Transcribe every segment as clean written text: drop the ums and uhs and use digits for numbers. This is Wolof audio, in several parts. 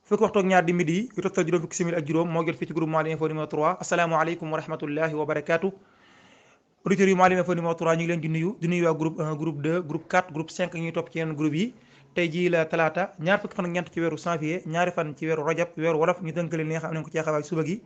fukki waxtu ak ñaar di midi yu toftal juróom fukki simili ak juróom moo jot fii ci groupe Mouhalim Info numéro 3 asalaamaaleykum wa rahmatullahi wa barakaatu. auditeurs yu Mouhalim Info numéro 3 ñu ngi leen di nuyu waa groupe 1 groupe 2 groupe 4 groupe 5 ñuy topp ci yeneen groupe yi. tey jii la talaata ñaar fukki fan ak ñeent ci weeru janvier ñaari fan ci weeru rajab weeru wolof ñu tënkale li nga xam ne ko ci xabaar suba gi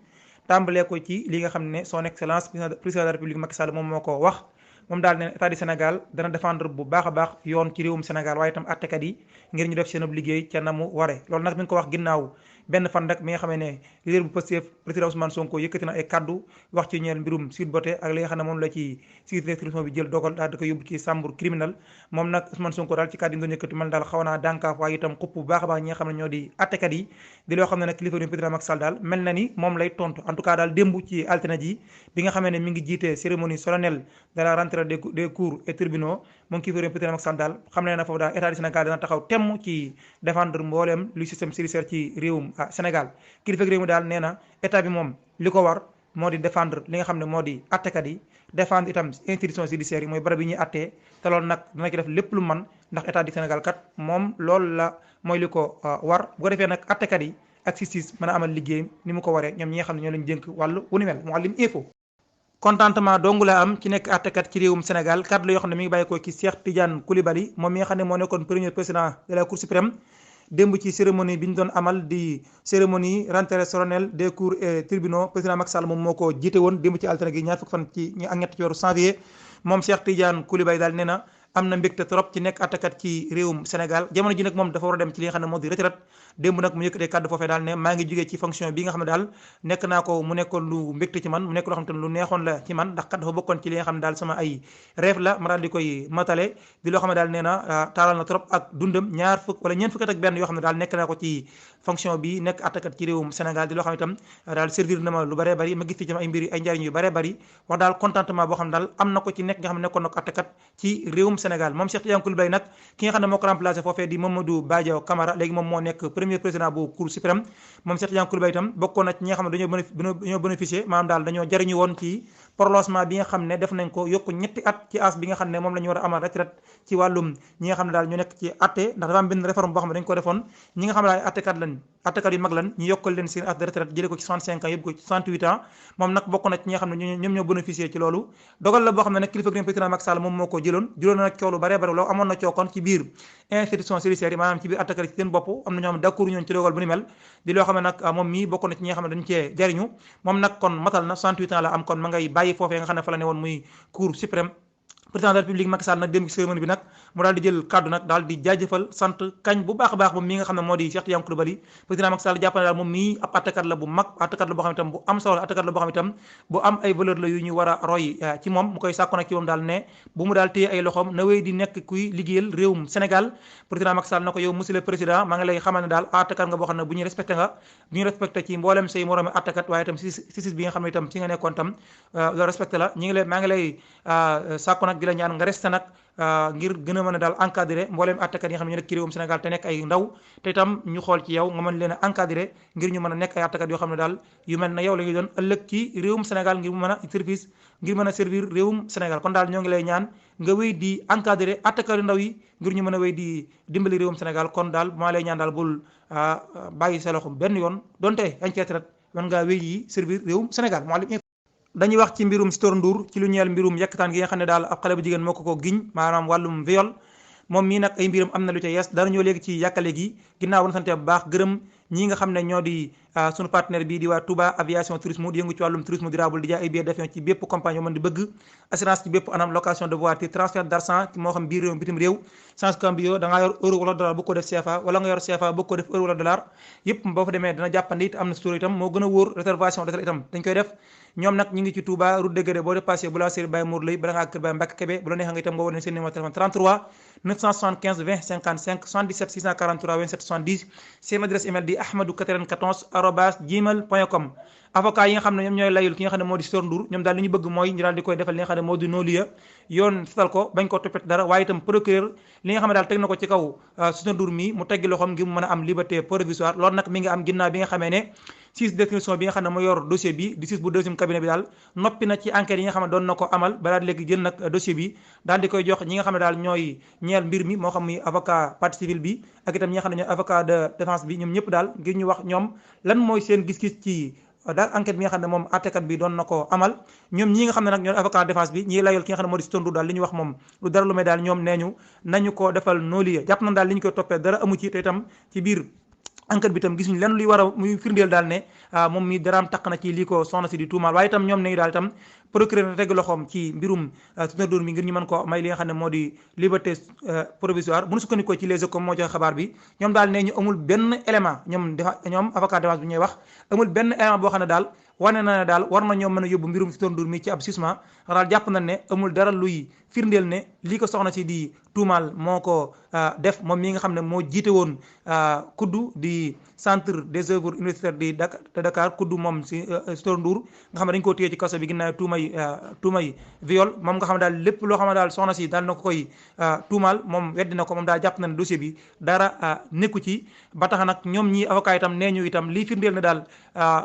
tàmbalee ko ci li nga xam ne son excellence président de la république Macky Sall moom moo ko wax. moom daal ne état du Sénégal dana défendre bu baax a baax yoon ci réewum Sénégal waaye itam àttekat yi ngir ñu def seen liggéey ca na mu ware loolu nag mi ngi ko wax ginnaaw benn fan rek mi nga xamee ne leader bu Pastef président Ousmane Sonko yëkkati na ay kaddu wax ci ñeel mbirum Sweet Beauté ak li nga xam ne moom la ci direction bi jël dogal daal di ko yóbbu ci chambre criminelle moom nag Ousmane Sonko daal ci kaddu yi doon yëkkati man daal xaw naa dànkaaf waaye itam xupp bu baax a baax ñi nga xam ne ñoo di àttekat yi di loo xam ne nag kilifa du président Macky Sall daal mel na ni moom lay tontu en tout cas daal démb ci altine ji bi nga xamee ne mi ngi jiite cérémonie solennelle de la rentrée des cours et tribunaux moom kilifa du président Macky Sall daal xam ne na foofu daal état du Sénégal dana taxaw temm ci défendre mbooleem lu système judiciaire ci réewum Sénégal kilifa réew mi daal nee na état bi moom li ko war moo di défendre li nga xam ne moo di attekat yi défendre itam institution judiciaire yi mooy barab yi ñuy attee te loolu nag dana ci def lépp lu man ndax état du Sénégal kat moom loolu la mooy li ko war bu ko defee nag attekat yi ak justice mën a amal liggéey ni mu ko waree ñoom ñi nga xam ne ñoo lañ jënk wàllu wu ni mel Mouhalim Info. contentement dong la am ci nekk attekat ci réewum Sénégal kàddu la yoo xam ne mi ngi bàyyi ko ci Cheikh Tidiane Coulibaly moom mi nga xam ne moo nekkoon premier président de la Cour suprême démb ci cérémonie bi ñu doon amal di cérémonie rentrée solennelle des cours et tribunaux président Macky Sall moom moo ko jiite woon démb ci altine gi ñaar fukki fan ci ak ñett ci weeru janvier moom Cheikh Tidiane Coulibaly daal nee na am na mbégte trop ci nekk attakat ci réewum Sénégal jamono ji nag moom dafa war a dem ci li nga xam ne moo di retraite démb nag mu yëkkatee kàddu foofee daal ne maa ngi jógee ci fonction bi nga xam ne daal nekk naa ko mu nekkoon lu mbégte ci man mu nekk loo xam te ne lu neexoon la ci man ndax kat dafa bokkoon ci li nga xam ne daal sama ay rêve la ma daal di koy matale di loo xam ne daal nee na taalal na trop ak dundam ñaar fukk wala ñeent fukki at ak benn yoo xam ne daal nekk naa ko ci fonction bi nekk attakat ci réewum Sénégal di loo xam ne itam daal servir na ma lu bëree bëri ma gis fi ci ay mbir ay njariñ yu bëree bëri wax daal contentement boo xam ne daal am na ko ci nekk nga xam ne nekkoon na ko attakat ci réewum Sénégal moom Cheikh Tidiane Coulibaly nag ki nga xam ne moo ko remplacé foofee di Mamadou Badio Camara léegi moom moo nekk premier président bu Cour suprême moom Cheikh Tidiane Coulibaly itam bokkoon na ci ñi nga xam ne dañoo bénéficié maanaam daal dañoo jariñu woon ci prolongement bi nga xam ne def nañ ko yokk ñetti at ci as bi nga xam ne moom la ñu war a amal retraite ci wàllum ñi nga xam ne daal ñu nekk ci atte ndax dafa am benn réforme boo xam ne dañ ko defoon ñi nga xam ne daal attekat lañ attekat yu mag lan ñu yokkal leen seen at de retraite jëlee ko ci 65 ans yóbbu ko ci 68 ans moom nag bokk na ci ñi nga xam ne ñoom ñoo bénéficié ci loolu dogal la boo xam ne nag kilifa gi président Macky Sall moom moo ko jëloon na nag coow lu bare bare loolu amoon na coow ci biir institution judiciaire yi maanaam ci biir attekat yi ci seen bopp am na ñoo xam ne d'accord ñoon ci dogal bu ni mel di loo xam ne nag moom mii bokk na ci ñi nga xam ne dañu cee jariñu moom nag kon matal na 68 ans la am kon ma ngay bàyyi foofee nga xam ne fa la ne woon muy Cour suprême président de la république Macky Sall nag dem ci cérémonie bi nag mu daal di jël kaddu nag daal di jaajëfal sant kañ bu baax a baax moom mii nga xam ne moo di Cheikh Tidiane Coulibaly président Macky Sall jàpp na daal moom mii ab attakat la bu mag attakat la boo xam ne itam bu am solo attakat la boo xam ne itam bu am ay valeur la yu ñu war a roy ci moom mu koy sàkku nag ci moom daal ne bu mu daal téye ay loxoom na wéy di nekk kuy liggéeyal réewum Sénégal président Macky Sall na ko yow monsieur le président maa ngi lay xamal ne daal attakat nga boo xam ne bu ñuy respecté nga bu ñuy respecté ci mboolem say moroomi attakat waaye itam si bi nga xam ne itam ci nga nekkoon itam loolu respecté la ñi ngi lay maa ngi lay sàkku nag di la ñaan nga resté nag ngir gën a mën a daal encadré mbooleem attakat yi nga xam ne ñu nekk ci réewum Sénégal te nekk ay ndaw te itam ñu xool ci yow nga mën leen a encadré ngir ñu mën a nekk ay attakat yoo xam ne daal yu mel na yow la ñuy doon ëllëg ci réewum Sénégal ngir mu mën a service ngir mën a servir réewum Sénégal kon daal ñoo ngi lay ñaan nga wéy di encadré attakat yu ndaw yi ngir ñu mën a wéy di dimbali réewum Sénégal kon daal maa lay ñaan daal bul bàyyi sa loxo benn yoon donte yañ cee traite mën ngaa wéy yi servir réewum Sénégal dañuy wax ci mbirum Sitor Ndour ci lu ñeel mbirum yekkataan gi nga xam ne daal ab xale bu jigéen moo ko giñ maanaam wàllum viol moom mii nag ay mbiram am na lu ca yees dara ñoo léegi ci yàkkale gi ginnaaw na sante bu baax gërëm ñi nga xam ne ñoo di sunu partenaire bii di waa Touba aviation tourisme di yëngu ci wàllum tourisme durable di jaay ay billets d'avion ci bépp compagnie yoo mën di bëgg assurance ci bépp anam location de voiture transfert d'argent moo xam biir réew bitim réew change cambio da ngaa yor euro wala dollar bu ko def CFA wala nga yor CFA bu ko def euro wala dollar yëpp boo fa demee dana jàppandi it am na story itam moo gën a wóor réservation d'hôtel itam dañ koy def ñoom nag ñu ngi ci Touba route de Guédé boo dépassé bu la série Baye Mour lay bala ngaa kër Baye Mbacke Kébé bu la neexee nga itam nga wone seen numéro téléphone 33 975 20 55 77 643 27 70 seen adresse email di ahmadou94@gmail.com avocat yi nga xam ne ñoom ñooy layul ki nga xam ne moo di Sitor Ndour ñoom daal li ñu bëgg mooy ñu daal di koy defal li nga xam ne moo di non-lieu yoon setal ko bañ ko toppet dara waaye itam procureur li nga xam ne daal teg na ko ci kaw Sitor Ndour mi mu teggi loxoom ngir mu mën a am liberté provisoire loolu nag mi ngi am ginnaaw bi nga xamee ne juge d'instruction bi nga xam ne moo yor dossier bi di juge bu deuxième cabinet bi daal noppi na ci enquête yi nga xam ne doon na ko amal balaa léegi jël nag dossier bi daal di koy jox ñi nga xam ne daal ñooy ñeel mbir mi moo xam muy avocat partie civile bi ak itam ñi nga xam ne ñooy avocat de défense bi ñoom ñëpp daal ngir ñu wax ñoom lan mooy seen gis-gis ci daal enquête bi nga xam ne moom àttekat bi doon na ko amal ñoom ñi nga xam ne nag ñooy avocat défense bi ñi layol ki nga xam ne moo di Sitor Ndour daal li ñu wax moom lu dara lu may daal ñoom nee ñu nañu ko defal non-lieu jàpp nañ daal li ñu koy toppee dara amu ci te itam ci biir enquête bi itam gisuñu lenn luy war a muy firndeel daal ne moom mi daraam taq na ci lii ko soxna si di tuumaal waaye itam ñoom ne daal itam procureur na teg loxoom ci mbirum Sitor Ndour mi ngir ñu mën ko may li nga xam ne moo di liberté provisoire bu ñu sukkandikoo ci les Échos moo joxe xabaar bi ñoom daal ne ñu amul benn élément ñoom avocat défense bi ñuy wax amul benn élément boo xam ne daal wane na ne daal war na ñoo mën a yóbbu mbirum Sitor Ndour mi ci ab jugement daal jàpp nañ ne amul dara luy firndeel ne lii ko soxna si di tuumaal moo ko def moom mi nga xam ne moo jiite woon kuddu di centre des œuvres universitaires de Dakar kuddu moom si Sitor Ndour nga xam ne dañu koo téye ci kaso bi ginnaaw tuumay viol moom nga xam ne daal lépp loo xam ne daal soxna si daal na ko koy tuumaal moom weddi na ko moom daal jàpp na ne dossier bi dara nekku ci ba tax nag ñoom ñi avocat itam nee ñu itam lii firndeel ne daal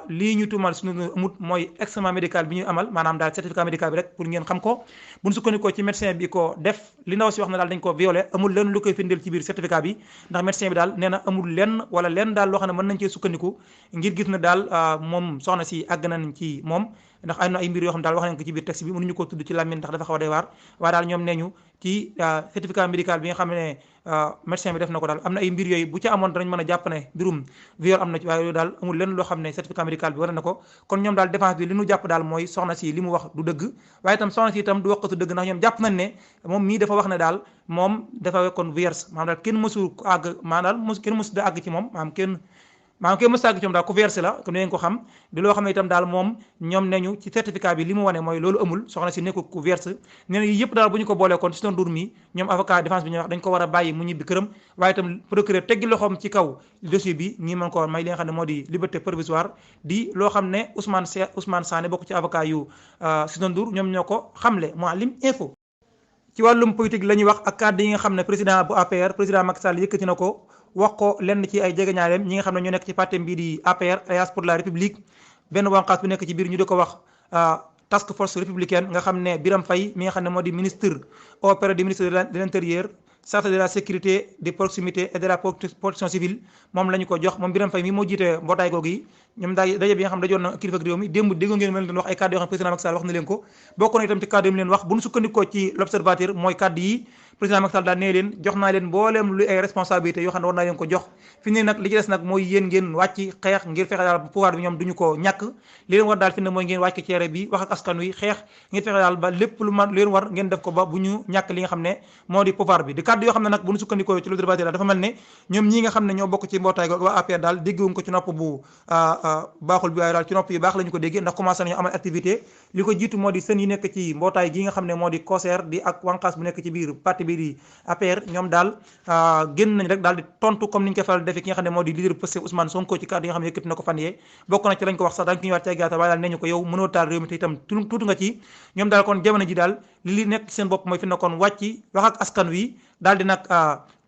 lii ñu tuumaal suñu amut mooy examen médical bi ñuy amal maanaam daal certificat médical bi rek pour ngeen xam ko buñ sukkandikoo ci médecin bi ko def li ndaw si wax na daal dañ ko violé amul lenn lu koy firndeel ci biir certificat bi ndax médecin bi daal nee na amul lenn wala lenn daal loo xam ne mën nañ cee sukkandiku ngir gis na daal moom soxna si àgg nañ ci moom ndax am na ay mbir yoo xam daal wax nañ ko ci biir texte bi mënuñu ko tudd ci làmmiñ ndax dafa xaw a doy waar waaye daal ñoom nee ñu ci certificat médical bi nga xam ne médecin bi def na ko daal am na ay mbir yooyu bu ci amoon danañ mën a jàpp ne mbirum viol am na ci waaye yooyu daal amul lenn loo xam ne certificat médical bi war na ko kon ñoom daal défense bi li ñu jàpp daal mooy soxna si li mu wax du dëgg waaye itam soxna si itam du waxatu dëgg ndax ñoom jàpp nañ ne moom mii dafa wax ne daal moom dafa wekkoon vierge maanaam daal kenn mësul àgg maanaam daal kenn mësul da àgg ci moom maanaam kenn mës àgg ci moom daal ku versé la kon ngeen ko xam di loo xam ne itam daal moom ñoom ne ñu ci certificat bi li mu wane mooy loolu amul soxna si nekkul ku versé nee na yii yëpp daal bu ñu ko boolee kon Sitor Ndour mi ñoom avocat défense bi ñuy wax dañ ko war a bàyyi mu ñibbi këram waaye itam procureur teggi loxoom ci kaw dossier bi ñi mën ko may li nga xam ne moo di liberté provisoire di loo xam ne Ousmane Sané bokk ci avocat yu Sitor Ndour ñoom ñoo ko xamle Mouhalim Info. ci wàllum politique la ñuy wax ak kàddu yi nga xam ne président bu APR président Macky Sall yëkkati na ko wax ko lenn ci ay jegeñaaleem ñi nga xam ne ñu nekk ci parti bii di APR Alliance pour la République benn wànqaas bu nekk ci biir ñu di ko wax task force républicaine nga xam ne Birame Faye mi nga xam ne moo di ministre auprès du ministre de l'intérieur chargé de la sécurité des proximités et de la protection civile moom la ñu ko jox moom Birame Faye mi moo jiite mbootaay googu yi ñoom daal daje bi nga xam ne dajoon na kilifa réew mi démb dégg ngeen mel leen wax ay kàddu yoo xam ne président Macky Sall wax na leen ko bokk na itam ci kàddu yi mu leen wax bu ñu sukkandikoo ci l'observateur mooy kàddu yi président Macky Sall daal nee leen jox naa leen mbooleem lu ay responsabilité yoo xam ne war naa leen ko jox fi ne nag li ci des nag mooy yéen ngeen wàcc xeex ngir fexe daal pouvoir bi ñoom duñu ko ñàkk li leen war daal fi ne mooy ngeen wàcc ceere bi wax ak askan wi xeex ngir fexe daal ba lépp lu leen war ngeen def ko ba bu ñu ñàkk li nga xam ne moo di pouvoir bi di kàddu yoo xam ne nag bu ñu sukkandikoo ci l'observateur daal dafa mel ne ñoom ñi nga xam ne ñoo bokk ci mbootaay waa APR daal déggewuñ ko ci nopp bu baaxul bi waaye daal ci nopp yu baax la ñu ko déggee ndax commencé nañu amal activité li ko jiitu moo di sën yi nekk ci mbootaay gi nga xam ne moo di COSER di ak wànqaas bu nekk ci biir parti bi di APR ñoom daal génn nañ rek daal di tontu comme ni ñu koy faral defee ki nga xam ne moo di leader Pastef Ousmane Sonko ci kàddu yi nga xam ne yëkkati na ko fan yee bokk na ci lañ ko wax sax daañu ko ñëwaat ci ay gàttal waaye daal nee ñu ko yow mënoo taal réew mi te itam tuutu nga ci ñoom daal kon jamono ji daal li nekk ci seen bopp mooy fi na kon wàcc wax ak askan wi daal di nag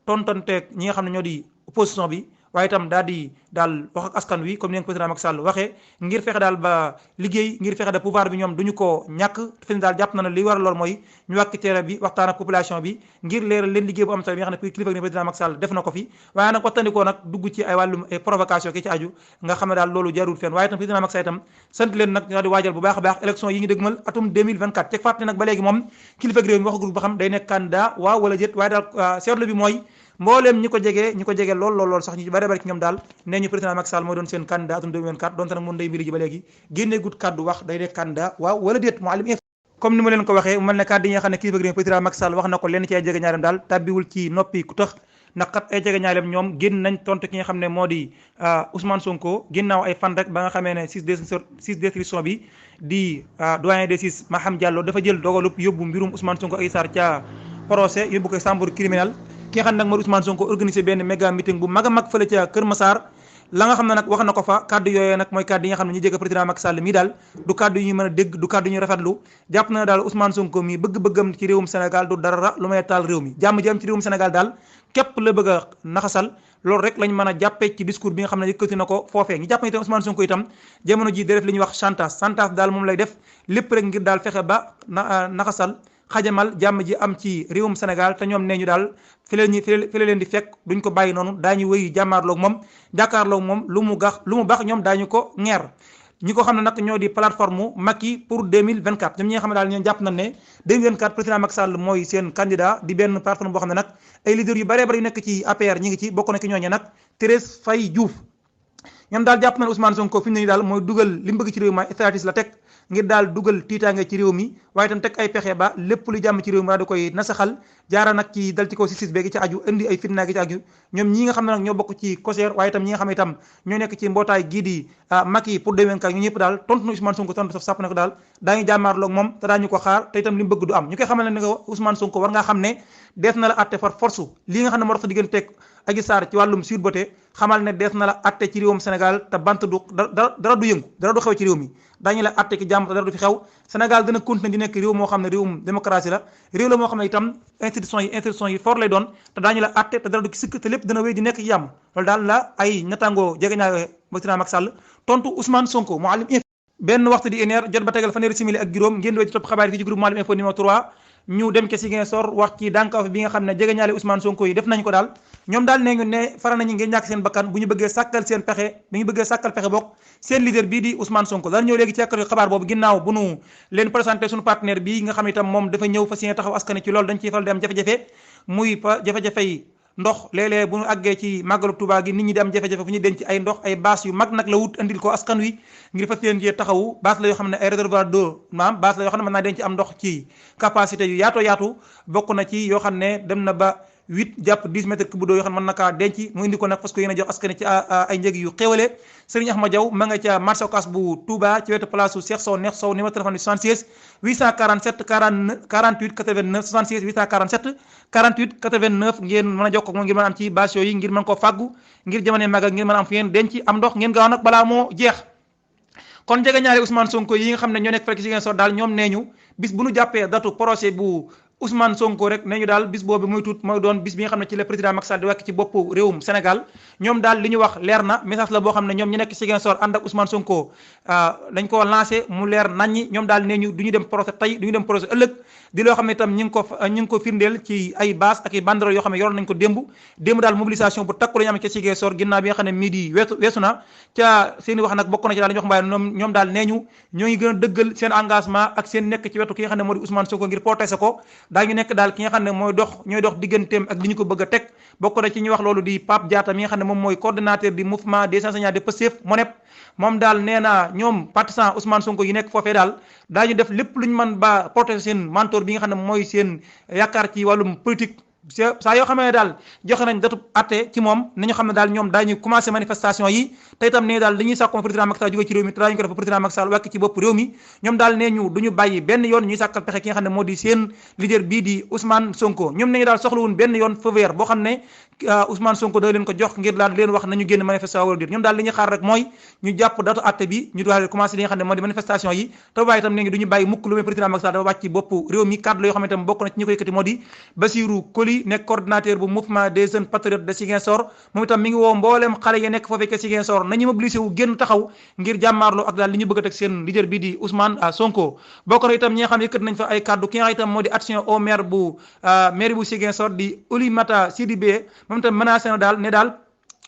tontanteeg ñi nga xam ne ñoo di opposition bi waaye itam daal wax ak askan wi comme ni nga ko président Macky Sall waxee ngir fexe daal ba liggéey ngir fexe da pouvoir bi ñoom duñu ko ñàkk fi ne daal jàpp na ne li war a lool mooy ñu wàkk terrain bi waxtaan ak population bi ngir leeral leen liggéey bu am solo bi nga xam ne kilifa gi président Macky Sall def na ko fi waaye nag waxtandikoo nag dugg ci ay wàllum ay provocation ki ci aju nga xam ne daal loolu jarul fenn waaye itam président Macky Sall itam sant leen nag ñoo di waajal bu baax a baax élection yi ñu dëgmal atum 2024 ceg fàtte nag ba léegi moom kilifa gi réew mi waxagul ba xam day nekk candidat waaw wala jët waaye daal seetlu bi mooy mbooleem ñi ko jege lool sax ñu bari bari ci ñoom daal nee ñu président Macky Sall mooy doon seen candidat atum 2024 donte nag mun day mbiri ji ba léegi génnee gut kaddu wax day nekk candidat waaw wala déet Mouhalim Info comme ni ma leen ko waxee mu mel ne kaddu yi nga xam ne kilifa gi président Macky Sall wax na ko lenn ci ay jege ñaareem daal tàbbiwul ci noppi ku tax ndax kat ay jege ñaareem ñoom génn nañ tontu ki nga xam ne moo di Ousmane Sonko ginnaaw ay fan rek ba nga xamee ne juge d'instruction bi di doyen des juges Maham Diallo dafa jël dogalub yóbbu mbirum Ousmane Sonko Adji Sarr ca procès yóbbu ko chambre criminelle ki nga xam ne nag moo di Ousmane Sonko organisé benn méga meeting bu mag a mag fële ca Kër Massar la nga xam ne nag wax na ko fa kaddu yooyee nag mooy kaddu yi nga xam ne ñu jege président Macky Sall mii daal du kaddu yu ñu mën a dégg du kaddu yu ñu rafetlu jàpp na daal Ousmane Sonko mii bëgg-bëggam ci réewum Sénégal du dara lu may taal réew mi jàmm ji am ci réewum Sénégal daal képp la bëgg a naxasal loolu rek lañ mën a jàppee ci discours bi nga xam ne yëkkati na ko foofee ñu jàpp ne itam Ousmane Sonko itam jamono ji def li ñuy wax chantage daal moom lay def lépp rek ngir daal fexe ba naxasal xajamal jàmm ji am ci réewum Sénégal te ñoom nee ñu daal fi la leen di fekk duñ ko bàyyi noonu daañu wéy jàmmaarloog moom jàkkaarloog moom lu mu baax ñoom daañu ko ŋeer ñi ko xam ne nag ñoo di plateforme Macky pour 2024 ñoom ñi nga xam ne daal ñoo jàpp nañ ne 2024 président Macky Sall mooy seen candidat di benn plateforme boo xam ne nag ay leaders yu bëree bëri yu nekk ci APR ñi ngi ci bokk na ki ñooñee nag Thérèse Faye Diouf ñoom daal jàpp nañ Ousmane Sonko fi mu ne nii daal mooy dugal li mu bëgg ci réew mi stratégie la teg ngir daal dugal tiitaange ci réew mi waaye itam teg ay pexe ba lépp lu jàmm ci réew mi daal di koy nasaxal jaara nag ci dal ci kaw justice beegi ci aju indi ay fitna gi ci aju ñoom ñi nga xam ne nag ñoo bokk ci COJER waaye itam ñi nga xam ne itam ñoo nekk ci mbootaay gii di Macky pour 2024 ñu ñëpp daal tontu na Ousmane Sonko tontu saf sàpp ne ko daal daañu jàmmaarloog moom te daañu ko xaar te itam li mu bëgg du am ñu koy xamal ne ko Ousmane Sonko war ngaa xam ne dees na la atte par force lii nga xam ne moo tax digganteeg Adji Sarr ci wàllum Sweet Beauté xamal ne dees na la atte ci réewum Sénégal te bant du dara du yëngu dara du xew ci réew mi daañu la atte ki jàmm te dara du fi xew Sénégal dina continuer di nekk réew moo xam ne réewum démocratie la réew la moo xam ne itam institution yi fort lay doon te daañu la atte te dara du ki sikk te lépp dina wéy di nekk jàmm loolu daal la ay nattangoo jege ñaa président Macky Sall tontu Ousmane Sonko Mouhalim Info benn waxtu di éner jot ba tegal fanweeri simili ak juróom ngeen di wéy ci topp xabaar yi ci groupe Mouhalim Info numéro 3 ñu dem ke Ziguinchor wax ci dànkaaf bi nga xam ne jege ñaale Ousmane Sonko yi def nañ ko daal ñoom daal nee ñu ne fara nañu ngeen ñàkk seen bakkan bu ñu bëggee sàkkal pexe bokk seen leader bii di Ousmane Sonko daal ñëw léegi ci àkkar xabaar boobu ginnaaw bu nu leen présenté suñu partenaire bii nga xam ne itam moom dafa ñëw fas yéene taxaw askan ci loolu dañ ciy faral di am jafe-jafe muy jafe-jafe yi ndox léeg-léeg bu ñu àggee ci màggalu Tuubaa gi nit ñi di am jafe-jafe fu ñu denc ay ndox ay bâche yu mag nag la wut andil ko askan wi ngir fas yéene jee taxawu bâche la yoo xam ne ay réservoir d'eau maanaam bâche la yoo xam ne mën naa denc am ndox ci capacité yu yaatu bokk na ci yoo xam ne dem na ba 8 jàpp 10 mètres cube d'eau yoo xam ne mën na kaa denc mu indi ko nag parce que yéen a jox askan ci ay njëg yu xéwale Serigne Ahmad Diaw ma nga ca marché Ocass bu Touba ci wetu place su Cheikh Sow Neex Sow numéro téléphone bi 76 847 48 89 76 847 48 89 ngeen mën a jokkoo ak moom ngir mën a am ci bâche yi ngir mën koo fàggu ngir jamono magal ngir mën a am fi ngeen denc am ndox ngeen gaaw nag balaa moo jeex kon jege ñaari Ousmane Sonko yi nga xam ne ñoo nekk fekk ci Ziguinchor daal ñoom nee ñu bis bu ñu jàppee datu procès bu Ousmane Sonko rek nee ñu daal bis boobu muy tuut mooy doon bis bi nga xam ne ci le président Macky Sall di wàcc ci boppu réewum Sénégal ñoom daal li ñu wax leer na message la boo xam ne ñoom ñu nekk ci Ziguinchor ànd ak Ousmane Sonko dañ ko lancé mu leer naññi ñoom daal nee ñu du ñu dem procès tey du ñu dem procès ëllëg di loo xam ne itam ñi ngi ko firndeel ci ay base ak i banderole yoo xam ne yoroon nañ ko démb daal mobilisation bu takku la ñu am ci Ziguinchor ginnaaw bi nga xam ne midi weesu na ca seen i wax nag bokk na ci daal ñu wax mbaay ñoom daal nee ñu ñoo ngi gën a dëggal seen engagement ak seen nekk ci wetu ki nga xam ne moo di Ousmane Sonko ngir protéger ko daañu nekk daal ki nga xam ne ñooy dox digganteem ak li ñu ko bëgg a teg bokk na ci ñu wax loolu di Pape Diatta mi nga xam ne moom mooy coordonnateur du mouvement des enseignants de Pastef MONEP moom daal nee na ñoom partisan Ousmane Sonko yi nekk foofee daal daañu def lépp lu ñu mën ba protéger seen mentor bi nga xam ne mooy seen yaakaar ci wàllum politique saa yoo xamee ne daal joxe nañ datu atte ci moom nañu xam ne daal ñoom daañu commencé manifestation yi te itam ne daal dañuy sàkkoon président Macky Sall jóge ci réew mi te daañu ko def président Macky Sall wàcc ci bopp réew mi ñoom daal nee ñu duñu bàyyi benn yoon ñuy sàkkal pexe ki nga xam ne moo di seen leader bii di Ousmane Sonko ñoom nañu daal soxlawun benn yoon feu vert boo xam ne Ousmane Sonko da leen ko jox ngir daal leen wax nañu génn manifestation wala déet ñoom daal li ñuy xaar rek mooy ñu jàpp datu atte bi ñu daal commencé li nga xam ne moo di manifestation yi te waaye itam nee ñu duñu bàyyi mukk lu muy président Macky Sall dafa wàcc ci bopp réew mi cadre la yoo xam ne itam bokk na ci ñi ko yëkkati moo di Bassirou Koli nekk coordinateur bu mouvement des jeunes patriotes de Ziguinchor moom itam mi ngi woo mbooleem xale yi nekk foofee ca Ziguinchor nañu mobilisé wu génn taxaw ngir jàmmaarloo ak daal li ñu bëgg a teg seen leader bi di Ousmane Sonko bokk na itam ñi nga xam ne yëkkati nañ fa ay kaddu ki nga xam itam moo di action au maire bu maire bu Ziguinchor di Oulimata Sidibé moom itam menacé na daal ne daal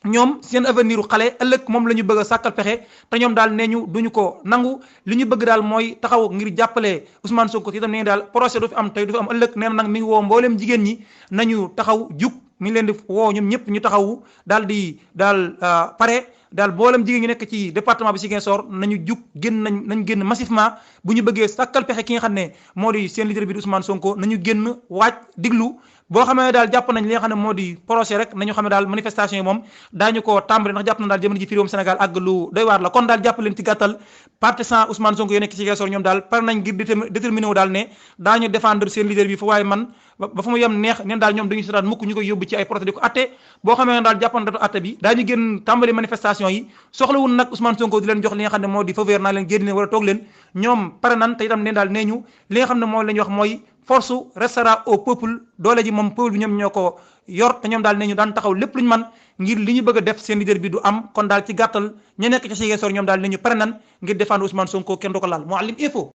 ñoom seen avenir u xale ëllëg moom la ñu bëgg a sàkkal pexe te ñoom daal nee ñu duñu ko nangu li ñu bëgg daal mooy taxaw ngir jàppale Ousmane Sonko itam nee daal procès du fi am tey du fi am ëllëg nee na nag mi ngi woo mbooleem jigéen ñi nañu taxaw jug mi ngi leen di woo ñoom ñëpp ñu taxawu daal di daal pare daal mboolem jigéen ñi nekk ci département bi Ziguinchor nañu jug nañ génn massivement bu ñu bëggee sàkkal pexe ki nga xam ne moo di seen leader bi di Ousmane Sonko nañu génn waaj diglu boo xamee ne daal jàpp nañ li nga xam ne moo di procès rek nañu xam ne daal manifestation yi moom daañu ko tàmbali ndax jàpp nañ daal jamono ji fi réewum Sénégal àgg lu doy waar la kon daal jàpp leen ci gàttal partisan Ousmane Sonko yoo nekk ci Ziguinchor ñoom daal pare nañ ngir déterminé wu daal ne daañu défendre seen leader bi fu waaye man ba fu mu yem neex neen daal ñoom dañu si daan mukk ñu koy yóbbu ci ay procès di ko atte boo xamee ne daal jàppoon datu atte bi daañu génn tàmbali manifestation yi soxlawul nag Ousmane Sonko di leen jox li nga xam ne moo di faveur naa leen génn leen wala toog leen ñoom pare nan te itam neen daal nee ñu li nga xam ne moo leen wax mooy force restera au peuple doole ji moom peuple bi ñoom ñoo ko yor te ñoom daal ne ñu daan taxaw lépp lu ñu man ngir li ñu bëgg a def seen leader bi du am kon daal ci gàttal ña nekk ci Ziguinchor ñoom daal ne ñu pare nan ngir défendre Ousmane Sonko kenn du ko laal Mouhalim Info.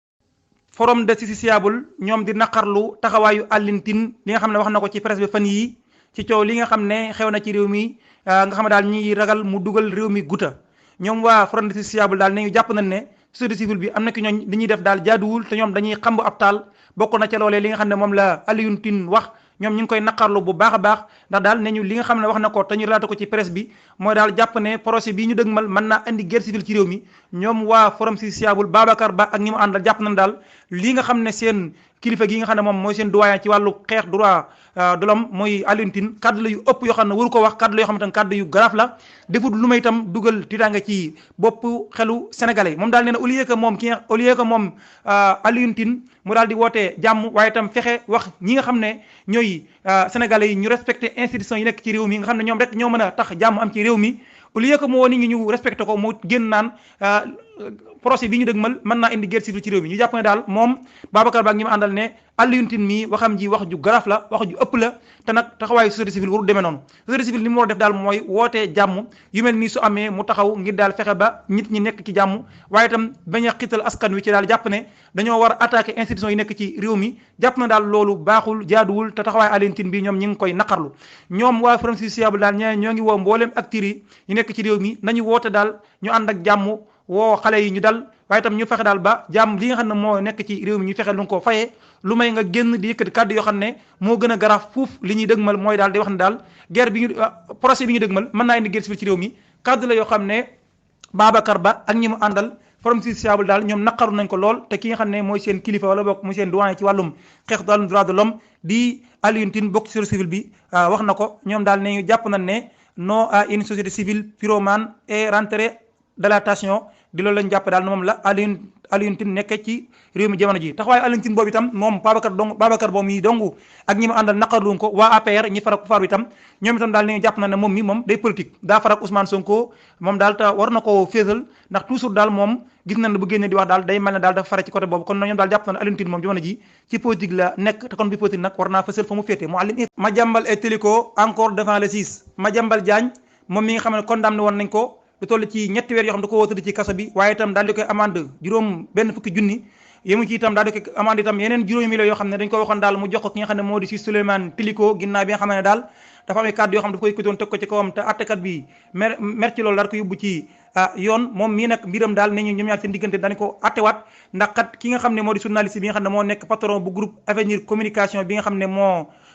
forum de justiciable ñoom di naqarlu taxawaayu Alioune Tine li nga xam ne wax na ko ci presse bi fan yii ci coow li nga xam ne xew na ci réew mi nga xam ne daal ñi ragal mu dugal réew mi guta ñoom waa forum de justiciable daal ne ñu jàpp nañ ne société civile bi am na ki ñooñ li ñuy def daal jaaduwul te ñoom dañuy xamb ab taal bokk na ca loolee li nga xam ne moom la Alioune Tine wax ñoom ñu ngi koy naqarlu bu baax a baax ndax daal ne ñu li nga xam ne wax na ko te ñu relaté ko ci presse bi mooy daal jàpp ne procès bii ñu dëgmal mën naa indi guerre civile ci réew mi ñoom waa forum justiciable Babacar Ba ak ñi mu àndal jàpp nañ daal li nga xam ne seen kilifa gi nga xam ne moom mooy seen doyen ci wàllu xeex droit de l'homme mooy Alioune Tine kaddu la yu ëpp yoo xam ne waru ko wax kaddu la yoo xam ne kaddu yu grave la defut lu may itam dugal tiitaange ci bopp xelu sénégalais yi moom daal nee na au lieu que moom Alioune Tine mu daal di wootee jàmm waaye itam fexe wax ñi nga xam ne ñooy sénégalais yi ñu respecté institution yi nekk ci réew mi nga xam ne ñoom rek ñoo mën a tax jàmm am ci réew mi au lieu que mu woo nit ñi ñu respecté ko mu génn naan procès bi ñu dëgmal mën naa indi guerre civile ci réew mi ñu jàpp ne daal moom Babacar Ba ak ñi ma àndal ne Alioune Tine mii waxam ji wax ju garaf la wax ju ëpp la te nag taxawaayu société civile waru demee noonu société civile li mu war a def daal mooy wootee jàmm yu mel nii su amee mu taxaw ngir daal fexe ba nit ñi nekk ci jàmm waaye itam bañ a xiital askan wi ci daal jàpp ne dañoo war a attaquer institution yi nekk ci réew mi jàpp na daal loolu baaxul jaaduwul te taxawaay Alioune Tine bi ñoom ñi ngi koy naqarlu ñoom waa forum justiciable daal ñoo ngi woo mbooleem acteurs yi nekk ci réew mi nañu woote daal ñu ànd ak jàmm woo xale yi ñu dal waaye itam ñu fexe daal ba jàmm li nga xam ne moo nekk ci réew mi ñu fexe lu nga ko fayee lu may nga génn di yëkkati kàddu yoo xam ne moo gën a garaaf fuuf li ñuy dëgmal mooy daal di wax ne daal guerre bi ñu procès bi ñu dëgmal mën naa indi guerre civile ci réew mi kàddu la yoo xam ne Babacar Ba ak ñi mu àndal forum justiciable daal ñoom naqaru nañ ko lool te ki nga xam ne mooy seen kilifa wala bokk mooy seen doyen ci wàllum xeex wàllum droit de l'homme di Alioune Tine bokk ci société civile bi wax na ko ñoom daal ne ñu jàpp nañ ne non à une société civile pyromane et rentrée de la station di loolu lañ jàpp daal moom la Alioune Tine nekk ci réew mi jamono ji taxawaaye Alioune Tine boobu itam moom Babacar boobu yi dong ak ñi ma àndal naqarluñ ko waa APR ñi farak faru itam ñoom itam daal ni jàpp na ne moom mi moom day politique daa farak Ousmane Sonko moom daal te war na ko féesal ndax toujours daal moom gis nañ ne bu génnee di wax daal day mel ne daal dafa fare ci côté boobu kon ñoom daal jàpp na ne Alioune Tine moom jamono ji ci politique la nekk te kon bi politique nag war naa fësal fa mu féete mu àllim Madiambal et Téliko encore devant le 6 Madiambal Diagne moom mi nga xam ne condamné woon nañ ko lu toll ci ñetti weer yoo xam ne da ko woo tëdd ci kaso bi waaye itam daal di koy amande juróom benn fukki junni yemu ci itam daal di koy amande itam yeneen juróomi millions yoo xam ne dañ ko waxoon daal mu jox ko ki nga xam ne moo di si Souleymane Téliko ginnaaw bi nga xam ne daal dafa amee kàddu yoo xam ne dafa koy yëkkatoon teg ko ci kawam te attekat bi mer ci loolu daal ko yóbbu ci yoon moom mii nag mbiram daal ne ñu ñoom ñaar seen diggante dañ ko attewaat ndax kat ki nga xam ne moo di journaliste bi nga xam ne moo nekk patron bu groupe Avenir Communication bi nga xam ne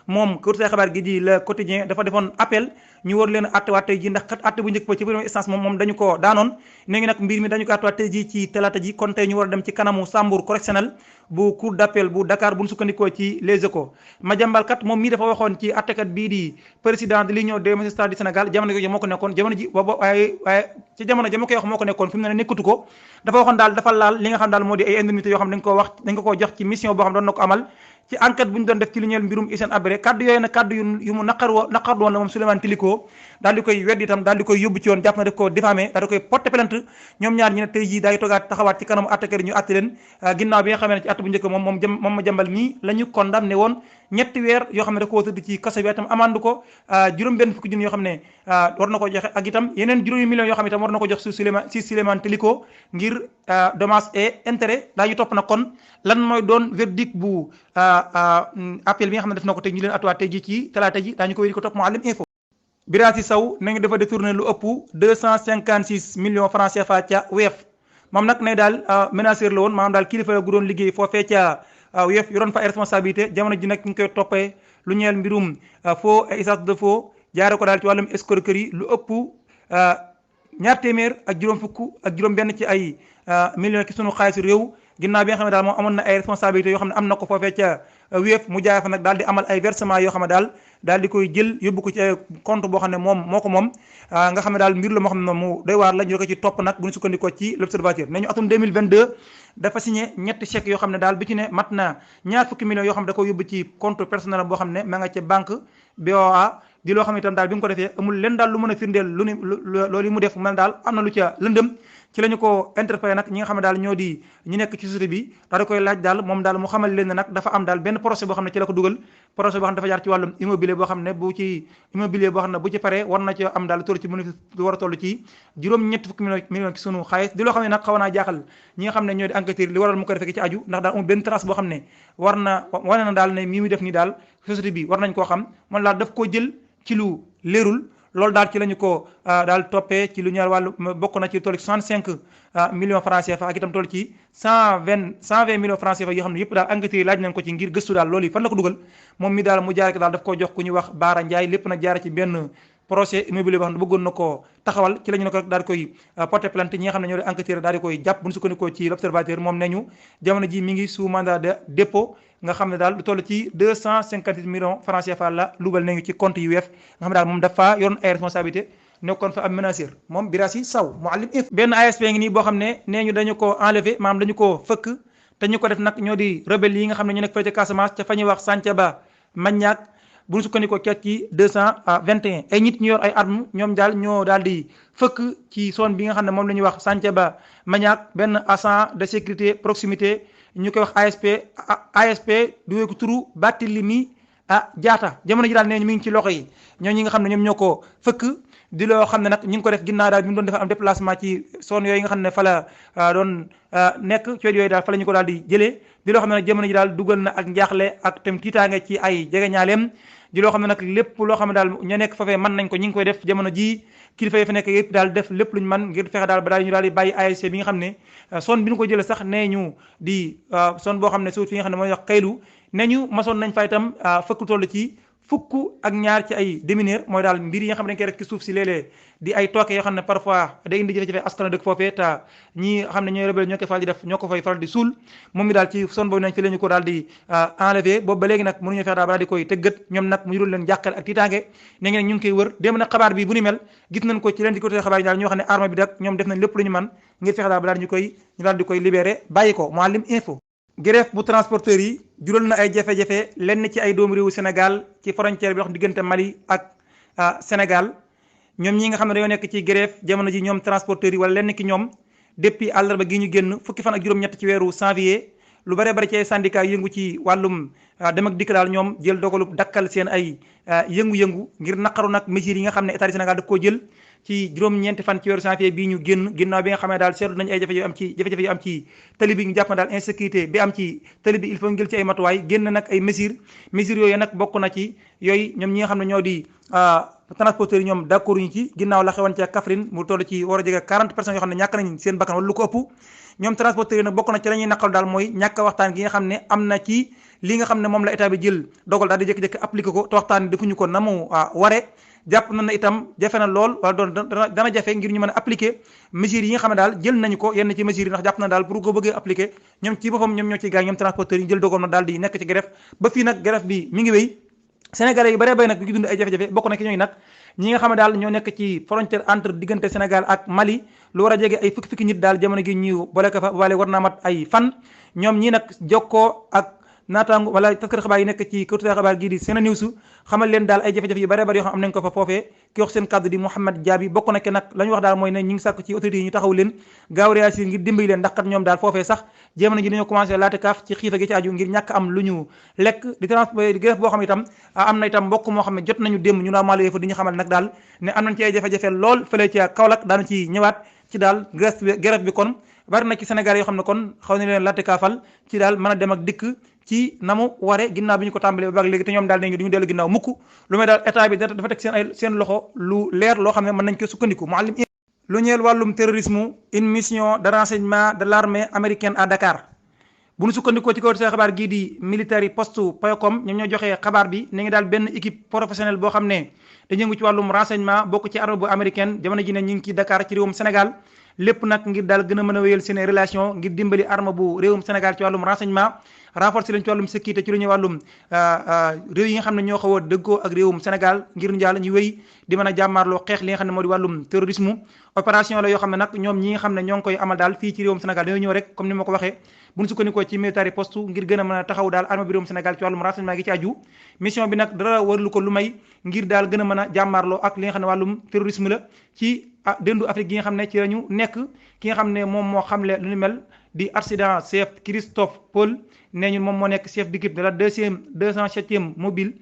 moom kër say xabaar gi di Le Quotidien dafa defoon appel ñu war leen a attewaat tey ji ndax kat atte bu njëkk ba ci première instance moom dañu ko daanoon ne ngi nag mbir mi dañu ko attewaat tey ji ci talaata ji kon tey ñu war a dem ci kanamu chambre correctionnelle bu cour d'appel bu Dakar bu ñu sukkandikoo ci Les Échos Madiambal kat moom mii dafa waxoon ci attekat bii di président de l'Union des magistrats du Sénégal jamono ji moo ko nekkoon jamono ji waaye ci jamono ji ma koy wax moo ko nekkoon fi mu ne nekkatu ko dafa waxoon daal dafa laal li nga xam daal moo di ay indemnités yoo xam dañ ko jox ci mission boo xam doon na ko amal ci enquête bu ñu doon def ci li ñeel mbirum Hissène Habré kaddu yooyu nag kaddu yu mu naqar woon la moom Souleymane Téliko daal di koy weddi itam daal di koy yóbbu ci yoon jàpp na def ko diffamé daal di koy porter plainte ñoom ñaar ñi ne tey jii daay toogaat taxawaat ci kanamu attekat yi ñu atte leen ginnaaw bi nga xamee ne ci atte bu njëkk moom Madiambal nii la ñu condamné woon ñetti weer yoo xam ne da koo tëdd ci kaso bi itam amande ko juróom benn fukki junni yoo xam ne war na ko joxe ak itam yeneen juróomi millions yoo xam ne itam war na ko jox si Souleymane Téliko ngir dommages et intérêts daañu topp na kon lan mooy doon verdict bu appel bi nga xam ne def na ko tey ñu leen atuwaat tey ji ci talaata ji daañu ko wéri ko topp Mouhalim Info Birassi Sow nañu dafa détourné lu ëpp 256 millions francs CFA ca Wave moom nag ne daal menaceur la woon maanaam daal kilifa gu doon liggéey foofee ca Wave yoroon fa ay responsabilité jamono ji nag ñu ngi koy toppee lu ñeel mbirum faux et usage de faux jaare ko daal ci wàllum escroquerie lu ëpp ñaar téeméer ak juróom fukk ak juróom benn ci ay millions ki sunu xaalisu réew ginnaaw bi nga xam ne daal moom amoon na ay responsabilités yoo xam ne am na ko foofee ca Wave mu jaay fa nag daal di amal ay versement yoo xam ne daal di koy jël yóbbu ko ci compte boo xam ne moom moo ko moom nga xam ne daal mbir la moo xam ne mu doy waar la ñu ko ci topp nag bu ñu sukkandikoo ci l'Observateur ne ñu atum 2022 dafa signé ñetti chèques yoo xam ne daal bi ci ne mat na ñaar fukki millions yoo xam ne da ko yóbbu ci compte personnel boo xam ne ma nga ca banque BOA di loo xam ne itam daal bi mu ko defee amul leen daal lu mën a firndeel loolu yi mu def mel daal am na lu ca lëndëm ci la ñu ko interpellé nag ñi nga xam ne daal ñoo di ñu nekk ci société bi daal di koy laaj daal moom daal mu xamal leen ne nag dafa am daal benn projet boo xam ne ci la ko dugal projet boo xam ne dafa jaar ci wàllum immobilier boo xam ne bu ci paree war na ci am daal toll ci bénéfice lu war a toll ci juróom-ñett fukki million ci sunu xaalis di loo xam ne nag xaw naa jaaxal ñi nga xam ne ñoo di enquêteurs li waral mu ko defee ci aju ndax daal amul benn trace boo xam ne wane na daal ne mii muy def nii daal société bi war nañ koo xam man daal daf koo jël ci lu leerul loolu daal ci la ñu ko daal toppee ci lu ñaar wàllu bokk na ci toll ci 65 millions francs CFA ak itam toll ci 120 millions francs CFA yoo xam ne yëpp daal enquêteurs yi laaj nañ ko ci ngir gëstu daal loolu yi fan la ko dugal moom mi daal mu jaare ko daal daf koo jox ku ñuy wax Baara Ndiaye lépp nag jaare ci benn projet immobilier boo xam ne bëggoon na koo taxawal ci la ñu ne ko daal di koy porter plainte ñi nga xam ne ñoo di enquêteur daal di koy jàpp bu ñu sukkandikoo ci l'observateur moom ne ñu jamono ji mi ngi sous mandat de dépôt nga xam ne daal lu toll ci 256 millions francs CFA la luubal nañu ci compte yu weef nga xam ne daal moom dafa yoroon ay responsabilité nekkoon fa am menaceur moom Birassi Sow Mouhalim Info benn ASP ngi nii boo xam ne nee ñu dañu ko enlevé maanaam dañu ko fëkk te ñu ko def nag ñoo di rebelle yi nga xam ne ñu nekk fële ca Casamance ca fa ñuy wax Santhiaba Magnac bu ñu sukkandikoo ket ci 221 ay nit ñu yor ay armes ñoom daal ñoo daal di fëkk ci zone bi nga xam ne moom la ñuy wax Santhiaba Magnac benn agent de sécurité proximité ñu koy wax ASP du ko turu Barthélémy Diatta jamono ji daal nee ñu mi ngi ci loxo yi ñoo ñi nga xam ne ñoom ñoo ko fëkk di loo xam ne nag ñu ngi ko def ginnaaw daal bi mu doon defar am déplacement ci zone yooyu nga xam ne fa la doon nekk coet yooyu daal fa la ñu ko daal di jëlee di loo xam ne nag jamono ji daal dugal na ak njaaxle ak tam tiitaange ci ay jegeñaaleem di loo xam ne nag lépp loo xam ne daal ña nekk foofee mën nañ ko ñi ngi koy def jamono ji kilifa yi fa nekk yëpp daal def lépp luñu mën ngir fexe daal ba daal ñu daal di bàyyi ASC bi nga xam ne zone bi ñu ko jëlee sax nee ñu di zone boo xam ne suuf fi nga xam ne mooy wax xëylu nee ñu masoon nañ fa itam fëkk toll ci fukk ak ñaar ci ay démineur mooy daal mbir yi nga xam ne dañ koy rek ci suuf si léeg-léeg di ay tooke yoo xam ne parfois day indi jafe-jafe askan dëkk foofee te ñi xam ne ñooy rebelle ñoo koy faral di def ñoo ko fay faral di suul moom mi daal ci zone boobu nañ fi la ñu ko daal di enlevé boobu ba léegi nag mënuñu fexe daal ba daal di koy tëggat ñoom nag mu jural leen jàqal ak tiitaange ne ngi nag ñu ngi koy wër démb nag xabaar bi bu ni mel gis nañ ko ci leen di côté xabaar yi daal ñoo xam ne armée bi dak ñoom def nañ lépp lu ñu mën ngir fexe daal ba daal ñu daal di koy libéré bàyyi ko Mouhalim Info grève bu transporteurs yi jural na ay jafe-jafe lenn ci ay doomu réewu Sénégal ci frontière bi wax diggante Mali ak Sénégal ñoom ñi nga xam ne dañoo nekk ci grève jamono ji ñoom transporteurs yi wala lenn ki ñoom depuis àllarba gi ñu génn fukki fan ak juróom-ñett ci weeru janvier lu bare bari ci ay syndicat yëngu ci wàllum dem ak dikk daal ñoom jël dogalu dakkal seen ay yëngu-yëngu ngir naqaru nag mesures yi nga xam ne état du Sénégal daf koo jël ci juróom-ñeenti fan ci weeru janvier bii ñu génn ginnaaw bi nga xam ne daal seetlu nañu ay jafe-jafe yu am ci tali bi ñu jàpp na daal insécurité bi am ci tali bi il faut ñu jël ci ay matuwaay génn nag ay mesures yooyu nag bokk na ci yooyu ñoom ñi nga xam ne ñoo di transporteurs yi ñoom d'accord ñu ci ginnaaw la xewoon ca Kaffrine mu toll ci war a jege 40 personnes yoo xam ne ñàkk nañ seen bakkan wala lu ko ëpp ñoom transporteurs yi nag bokk na ci la ñuy naqal daal mooy ñàkk waxtaan gi nga xam ne am na ci li nga xam ne moom la état bi jël dogal daal di jékki-jékki appliqué ko te waxtaan defuñu ko na mu ware jàpp na itam jafe na lool wala doon dana jafe ngir ñu mën a appliquer mesures yi nga xam ne daal jël nañu ko yenn ci mesures yi ndax jàpp na daal pour ko bëggee appliquer ñoom ci boppam ñoom ñoo ciy gaañ ñoom transporteurs yi jël dogal na daal di nekk ci grève ba fii nag grève bi mi ngi wéy Sénégalais yi bare bay nag bi ngi dund ay jafe-jafe bokk na ki ñooy nag ñi nga xam ne daal ñoo nekk ci frontière entre diggante Sénégal ak Mali lu war a jege ay fukki nit daal jamono gi ñu boole ko fa wala war naa mat ay fan ñoom ñi nag jokkoo ak naataango wala taskati xabaar yi nekk ci kër xabaar gii di Sene News xamal leen daal ay jafe-jafe yu bare bari yoo xam am nañ ko fa foofee ki wax seen kàddu di Mouhamed Diaby bokk na ke nag la ñu wax daal mooy ne ñu ngi sàkk ci autorités yi ñu taxaw leen gaaw réagir ngir dimbali leen ndax kat ñoom daal foofee sax jéem nañu dañoo commencé laata kaaf ci xiifa gi ci aju ngir ñàkk am lu ñu lekk di grève boo xam itam am na itam mbokk moo xam ne jot nañu démb ñu daa maalu fa di ñu xamal nag daal ne am nañ ci ay jafe-jafe lool fële ca Kaolack daanu ci ñëwaat ci daal grève bi kon bari na ci Sénégal yoo xam ne kon xaw na leen laata kaafal ci daal mën a dem ak dikk ci na mu ware ginnaaw bi ñu ko tàmbalee ba léegi te ñoom daal dañu duñu dellu ginnaaw mukk lu may daal état bi dafa teg seen loxo lu leer loo xam ne mën nañ ko sukkandiku Mouhalim lu ñeel wàllum terrorisme une mission de renseignement de l'armée américaine à Dakar bu ñu sukkandikoo ci kaw see xabaar gii di military post point ñoom ñoo joxee xabaar bi ne ngi daal benn équipe professionnelle boo xam ne dañu yëngu ci wàllum renseignement bokk ci armée bu américaine jamono ji ne ñu ngi ci Dakar ci réewum Sénégal lépp nag ngir daal gën a mën a wéyal seen relation ngir dimbali arme bu réewum Sénégal ci wàllum renseignement renforcer leen ci wàllum sécurité ci lu ñuy wàllum réew yi nga xam ne ñoo xaw a dëggoo ak réewum Sénégal ngir ñu jàll ñu wéy di mën a jàmmaarloo xeex li nga xam ne moo di wàllum terrorisme opération la yoo xam ne nag ñoom ñi nga xam ne ñoo ngi koy amal daal fii ci réewum Sénégal dañoo ñëw rek comme ni ma ko waxee bu ñu sukkandikoo ci military poste ngir gën a mën a taxaw daal armée bi réewum Sénégal ci wàllum renseignement gi ci aju mission bi nag dara warlu ko lu may ngir daal gën a mën a jàmmaarloo ak li nga xam ne wàllum terrorisme la ci dendu Afrique gi nga xam ne ci lañu nekk ki nga xam ne moom moo xamle lu ñu mel di adjudant chef Christophe Paul nee ñu moom moo nekk chef d'équipe de la 207e mobile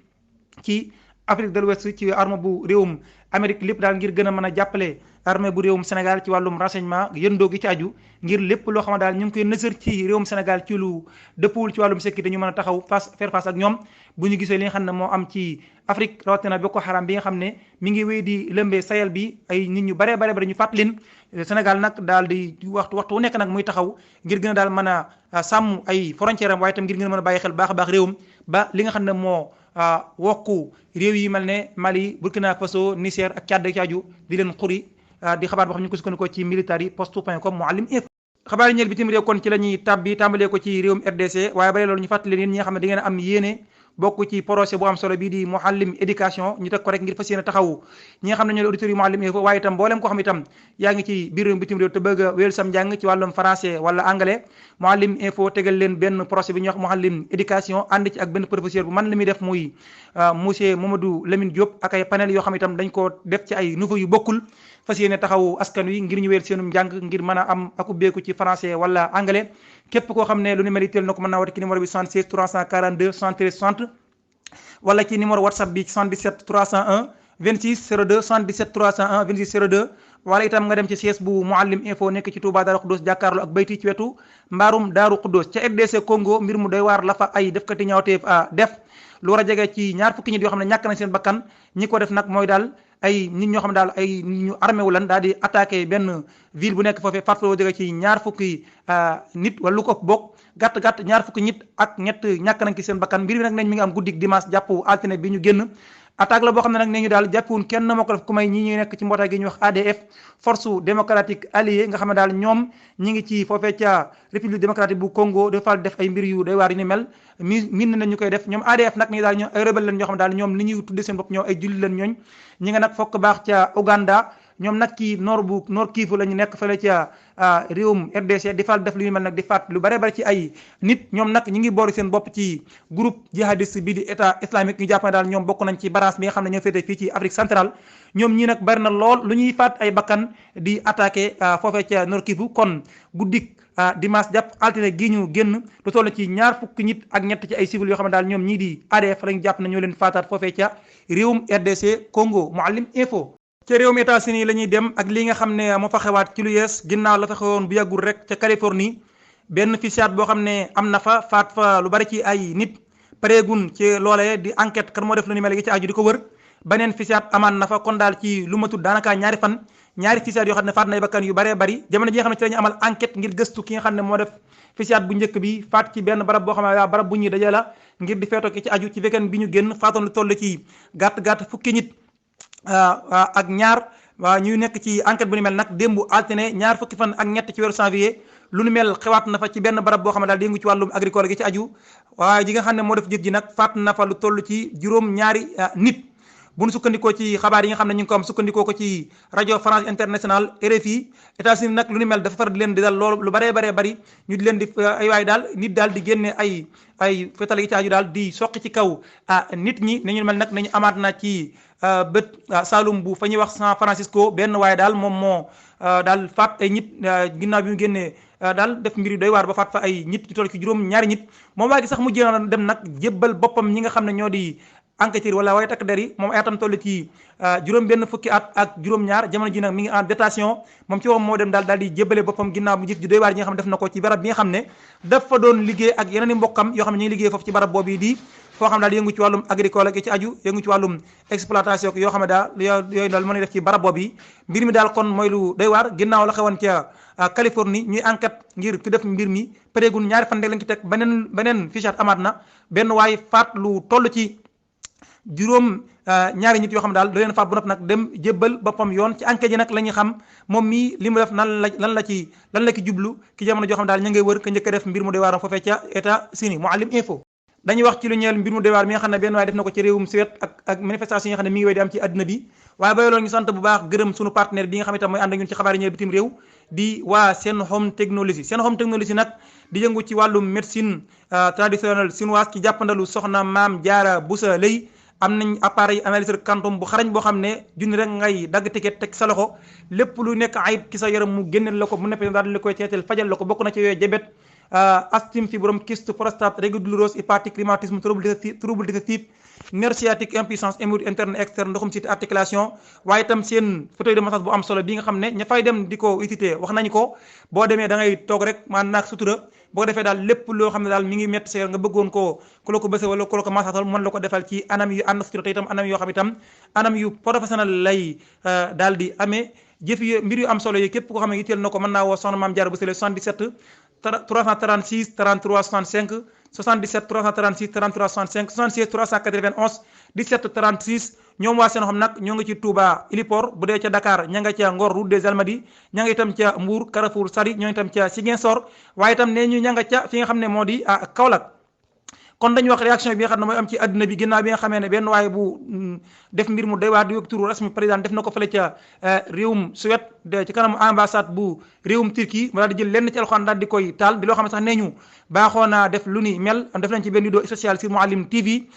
ci Afrique de l'Ouest ci arme bu réewum Amérique lépp daal ngir gën a mën a jàppale armée bu réewum Sénégal ci wàllum renseignement yëndoo gi ci aju ngir lépp loo xam ne daal ñu ngi koy nësër ci réewum Sénégal ci lu dëppwul ci wàllum sécurité ñu mën a taxaw faire face ak ñoom bu ñu gisee li nga xam ne moo am ci Afrique rawatina Boko Haram bi nga xam ne mi ngi wéy di lëmbee Sahel bi ay nit ñu bare ñu fàttali leen Sénégal nag daal di waxtu wu nekk nag muy taxaw ngir gën a daal mën a sàmm ay frontière am waaye itam ngir gën a mën a bàyyi xel baax a baax réewum ba li nga xam ne moo wokku réew yi mel ne Mali Burkina Faso Niger ak Tchad ci aju di leen xuri di xabaar boo xam ñu ko sukkandikoo ci military post.com Mouhalim info xabaar yi ñeel bitim réew kon ci la ñuy tàmbalee ko ci réewum RDC waaye bare loolu ñu fàttali leen ñi nga xam ne da ngeen am yéene bokk ci projet bu am solo bii di Mouhalim éducation ñu teg ko rek ngir fas yéene taxawu ñi nga xam ne ñoo auditeurs yi Mouhalim info waaye itam mboolem ko xam itam yaa ngi ci biir réew bitim réew te bëgg a wéyal sam njàng ci wàllum français wala anglais Mouhalim info tegal leen benn projet bi ñuy wax Mouhalim éducation ànd ci ak benn professeur bu man li muy def muy monsieur Mamadou Lamine Diop ak ay panel yoo xam itam dañ ko def ci ay niveau yu bokkul fas yéene taxawu askan wi ngir ñu wéyal seenum njàng ngir mën a am ak ubbeeku ci français wala anglais képp koo xam ne lu ni mel itteel na ko mën naa woote ci numéro bi 76 342 73 60 wala ci numéro whatsapp bi 77 301 26 02 77 301 26 02 wala itam nga dem ci siège bu Mouhalim info nekk ci Touba Darou Khoudoss jàkkaarloo ak bayti ci wetu mbaarum Darou Khoudoss ca RDC Congo mbir mu doy waar la fa ay defkati ñaawteef def lu war a jege ci ñaar fukki nit yoo xam ne ñàkk nañ seen bakkan ñi ko def nag mooy daal ay nit ñoo xam ne daal ay nit ñu armé wu lan daal di attaqué benn ville bu nekk foofee faat loo jóge ci ñaar fukki nit wala lu ko ëpp bokk gàtt ñaar fukki nit ak ñett ñàkk nañ ci seen bakkan mbir bi nag nañ mi ngi am guddik dimanche jàpp altine bi ñu génn attaque la boo xam ne nag nee ñu daal jàppiwun kenn moo ko def ku may ñi ñuy nekk ci mbootaay gi ñuy wax ADF force démocratique alliée nga xam ne daal ñoom ñi ngi ci foofee ca république démocratique bu Congo dafa def ay mbir yu doy waar yu ni mel min na ñu koy def ñoom ADF nag ni daal ñoom ay rebelle lañ ñoo xam ne daal ñoom li ñuy tudde seen bopp ñoom ay julli lañ ñooñ ñi nga nag fokk baax ca Uganda ñoom nag ci nord Kivu la ñu nekk fële ca réewum RDC di faal def lu ñu mel nag di faat lu bare ci ay nit ñoom nag ñi ngi boori seen bopp ci groupe jihadiste bi di état islamique ñu jàpp ne daal ñoom bokk nañ ci barrage bi nga xam ne ñoo féete fii ci Afrique centrale ñoom ñii nag bari na lool lu ñuy faat ay bakkan di attaqué foofee ca nord Kivu kon guddik dimanche jàpp altine gi ñu génn lu toll ci ñaar fukki nit ak ñett ci ay civil yoo xam ne daal ñoom ñii di ADF lañu jàpp ne ñoo leen faataat foofee ca réewum RDC Congo Mouhalim info ca réewum États-Unis la ñuy dem ak li nga xam ne moo fa xewaat ci lu yees ginnaaw la fa xewoon bu yàggul rek ca Californie benn fusillade boo xam ne am na fa faat fa lu bari ci ay nit pareegun ci loolee di enquête kan moo def lu ni mel gi ci aju di ko wër beneen fusillade amaan na fa kon daal ci lu matul daanaka ñaari fusillade yoo xam ne faat nay bakkan yu baree bari jamono ji nga xam ne ci la ñu amal enquête ngir gëstu ki nga xam ne moo def fusillade bu njëkk bi faat ci benn barab boo xam ne barab bu ñuy daje la ngir di feetoo ki ci aju ci weekend bi ñu génn faatoon lu toll ci gàtt fukki nit ak ñaar waa ñuy nekk ci enquête bu ni mel nag démb altine ñaar fukki fan ak ñett ci weeru janvier lu ni mel xewaat na fa ci benn barab boo xam ne daal di yëngu ci wàllum agricole gi ci aju waaye ji nga xam ne moo def jëf ji nag faat na fa lu toll ci juróom ñaari nit bu nu sukkandikoo ci xabaar yi nga xam ne ñu ngi ko am sukkandikoo ko ci rajo France Internationale RFI États-Unis nag lu ni mel dafa far di leen di dal loolu lu baree bari ñu di leen di ay waay daal nit daal di génne ay fetal yi ci aju daal di soqi ci kaw nit ñi nañu mel nag nañu amaat na ci bët Saloum bu fa ñuy wax San Francisco benn waaye daal moom moo daal faat ay nit ginnaaw bi mu génnee daal def mbir yu doy waar ba faat fa ay nit ñu toll ci juróom ñaari nit moom waa gi sax mujjee na dem nag jébbal boppam ñi nga xam ne ñoo di enquêteur wala waaye takk der yi moom ay atam toll ci juróom benn fukki at ak juróom-ñaar jamono ji nag mi ngi en détention moom ci waxam moo dem daal di jébbale boppam ginnaaw bu jëf ji doy waar yi nga xam ne def na ko ci barab bi nga xam ne dafa doon liggéey ak yeneen i mbokkam yoo xam ne ñu ngi liggéey foofu ci barab boobu di foo xam ne daal yëngu ci wàllum agricole ak ci aju yëngu ci wàllum exploitation yoo xam ne daal yooyu daal mën a def ci barab boobu mbir mi daal kon mooy lu doy waar ginnaaw la xewoon ca Californie ñuy enquête ngir ki def mbir mi pareegul ñaari fan rek lañ ci teg beneen fichat amaat na benn waaye faat lu toll ci juróom ñaari nit yoo xam ne daal da leen faat bu nopp nag dem jébbal boppam yoon ci enquête yi nag la ñuy xam moom mii li mu def lan la ki jublu ki jamono joo xam ne daal ña ngay wër ka njëkk a def mbir mu doy waar foofee ca États-Unis Mouhalim info dañuy wax ci lu ñeel mbir mu doy waar mi nga xam ne benn waaye def na ko ci réewum Suède ak manifestation yi nga xam ne mi ngi wéy di am ci àdduna bi waaye ba loolu ñu sant bu baax gërëm suñu partenaire bi nga xam ne tam mooy ànd ak ñun ci xabaar yi ñeel bitim réew di waa Senhome Technologie Senhome Technologie nag di yëngu ci wàllum médecine traditionnelle chinoise ci jàppandalu soxna Maam Jaara Busa Lay am nañ appareil analyseur quantum bu xarañ boo xam ne junni rek ngay dagg ticket teg sa loxo lépp lu nekk ayib ki sa yaram mu génneel la ko mu neppee daal di la koy teetal fajal la ko bokk na ci yooyu diabète asthme fibrome kyste prostate règles douloureuses hépatique rhumatisme trouble digestif nerf sciatique impuissance hémorroïde interne externe ndoxum siti articulation waaye itam seen fauteuil de massage bu am solo bi nga xam ne ña fay dem di ko utité wax nañu ko boo demee da ngay toog rek man naag sutura boo ko defee daal lépp loo xam ne daal mi ngi métti sa nga bëggoon ko ku la ko bëse wala ku la ko massage mën la ko defal ci anam yu ànd sutura te itam anam yoo xam itam anam yu professionnel lay daal di amee jëf yi mbir yu am solo yi képp koo xam ne yitteel na ko mën naa woo soxna Maam Jaara bu Sële 77 336 33 65 77 336 33 65 76 391 17 36 ñoom waa seen xam nag ñoo ngi ci Touba Ilipor bu dee ca Dakar ña nga ca Ngor route des Almadies ña nga itam ca Mbour Carrefour Sari ñoo itam ca Ziguinchor waaye itam nee ñu ña nga ca fi nga xam ne moo di Kaolack kon dañuy wax réaction bi nga xam ne mooy am ci àdduna bi ginnaaw bi nga xamee ne benn waaye bu def mbir mu doy waar di wëg turu rasmi président def na ko fële ca réewum Suède ci kanam ambassade bu réewum Turquie mu daal di jël lenn ci alxuraan daal di koy taal di loo xam ne sax nee ñu baaxoo naa def lu ni mel def nañ ci benn vidéo spécial sur Mouhalim TV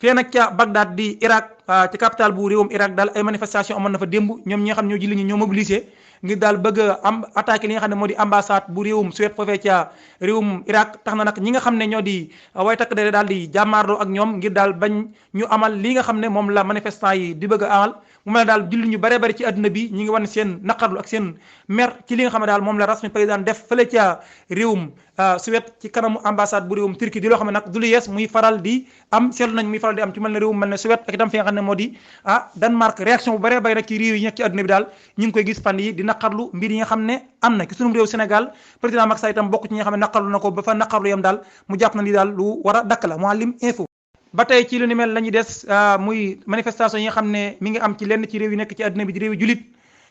fee nag ca Bagdad di Irak ci capitale bu réewum Irak daal ay manifestation amoon na fa démb ñoom ñi nga xam ne ñoo julli ñi ñoo mobilisé ngir daal bëgg a am attaqué li nga xam ne moo di ambassade bu réewum Suède foofee ca réewum Irak tax na nag ñi nga xam ne ñoo di way takk dere daal di jàmmaarloo ak ñoom ngir daal bañ ñu amal li nga xam ne moom la manifestant yi di bëgg a amal mu mel ne daal julli ñu bare bari ci àdduna bi ñi ngi wan seen naqarlu ak seen mer ci li nga xam ne daal moom la rasmi président def fële ca réewum Suède ci kanamu ambassade bu réewum Turquie di loo xam ne nag du lu yees muy faral di am seetlu nañ muy faral di am ci mel ne réewum mel ne Suède ak itam fi nga xam ne moo di Danemark réaction bu bare bari nag ci réew yi nekk ci àdduna bi daal ñu ngi koy gis fan yi di naqarlu mbir yi nga xam ne am na ci sunum réew Sénégal président Macky Sall itam bokk ci ñi nga xam ne naqarlu na ko ba fa naqarlu yam daal mu jàpp na li daal lu war a dakk la Mouhalim Info ba tey ci lu ni mel la ñuy des muy manifestation yi nga xam ne mi ngi am ci lenn ci réew yi nekk ci àdduna bi di réew yi julit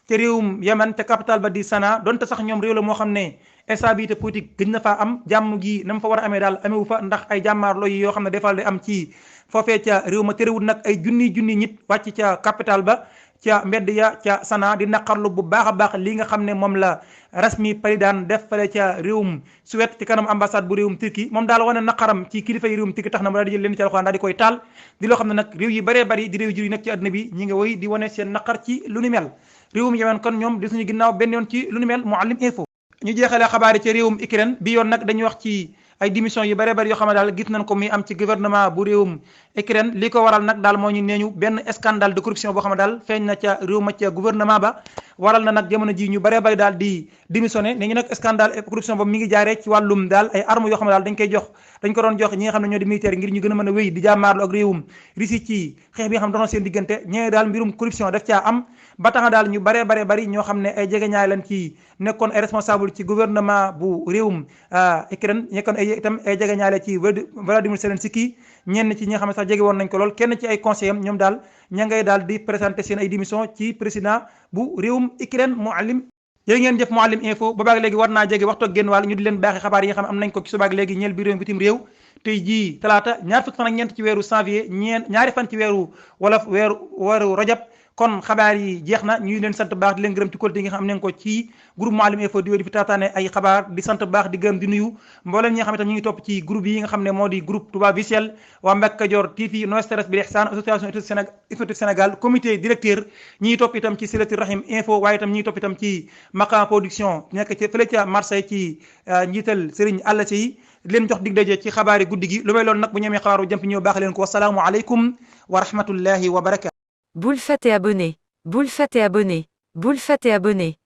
te réewum Yemen te capital ba di Sanaa donte sax ñoom réew la moo xam ne stabilité politique gëj na faa am jàmm gi na mu fa war a amee daal amewu fa ndax ay jàmmaarloo yi yoo xam ne defal di am ci foofee ca réew ma terewul nag ay junni nit wàcc ca capital ba ca mbedd ya ca Sanaa di naqarlu bu baax a baax li nga xam ne moom la rasmi président def fale ca réewum Suède ci kanam ambassade bu réewum Turquie moom daal wane naqaram ci kilifa yi réewum Turquie tax na mu daal di jël leen ci alxuraan daal di koy taal di loo xam ne nag réew yi bëree bëri di réew jur yi nekk ci àdduna bi ñi nga woy di wane seen naqar ci lu ni mel réewum Yemen kon ñoom di suñu ginnaaw benn yoon ci lu ni mel Mouhalim Info ñu jeexalee xabaar yi ci réewum Ukraine bi yoon nag dañuy wax ci ay démission yu bare bari yoo xam ne daal gis nañ ko muy am ci gouvernement bu réewum Ukraine li ko waral nag daal moo ñu nee ñu benn scandale de corruption boo xam ne daal feeñ na ca réew ma ca gouvernement ba waral na nag jamono ji ñu bare bari daal di démissionné ne ñu nag scandale corruption boobu mi ngi jaaree ci wàllum daal ay armes yoo xam ne daal dañ ko doon jox ñi nga xam ne ñoo di militaire ngir ñu gën a mën a wéy di jàmmaarlu ak réewum Russie ci xeex bi nga xam ne doon seen diggante ñee daal mbirum corruption daf caa am ba tax na daal ñu bare bari ñoo xam ne ay jegeñaay lañ ci nekkoon ay responsable ci gouvernement bu réewum Ukraine nekkoon ay itam ay jegeñaale ci Volodymyr Zelensky ñenn ci ñi nga xam ne sax jege woon nañ ko lool kenn ci ay conseillers am ñoom daal ña ngay daal di présenter seen ay démission ci président bu réewum Ukraine Mouhalim yéen ngeen jëf Mouhalim Info boobaag léegi war naa jege waxtu ak génn wàll ñu di leen baaxee xabaar yi nga xam am nañ ko ci subaak léegi ñeel bi réew bitim réew tey jii talaata ñaar fukki fan ak ñeent ci weeru janvier ñaari fan ci weeru wolof weeru rajab kon xabaar yi jeex na ñuy leen sant baax di leen gërëm ci qualité yi nga xam am nañ ko ci groupe Mouhalim Info di fi taataane ay xabaar di sant baax di gërëm di nuyu mbooleem ñi nga xam ne tam ñu ngi topp ci groupe yi nga xam ne moo di groupe Touba Visuel waa Mbacke Kadior TV No Stress Bil Ihsan association études Sénégal comité directeur ñi topp itam ci Silati Rahim Info waaye itam ñi topp itam ci Makam Production nekk ci fële ca Marseille ci njiital Serigne Alla Sey leen jox dig daje ci xabaari guddi gi lu may loolu nag bu ñemee xabaaru jàmp ñëw baax leen ko wasalaamu aleykum wa rahmatullahi wa barakatuh. Boule fat et abonné. Boule fat et abonné. Boule fat et abonné.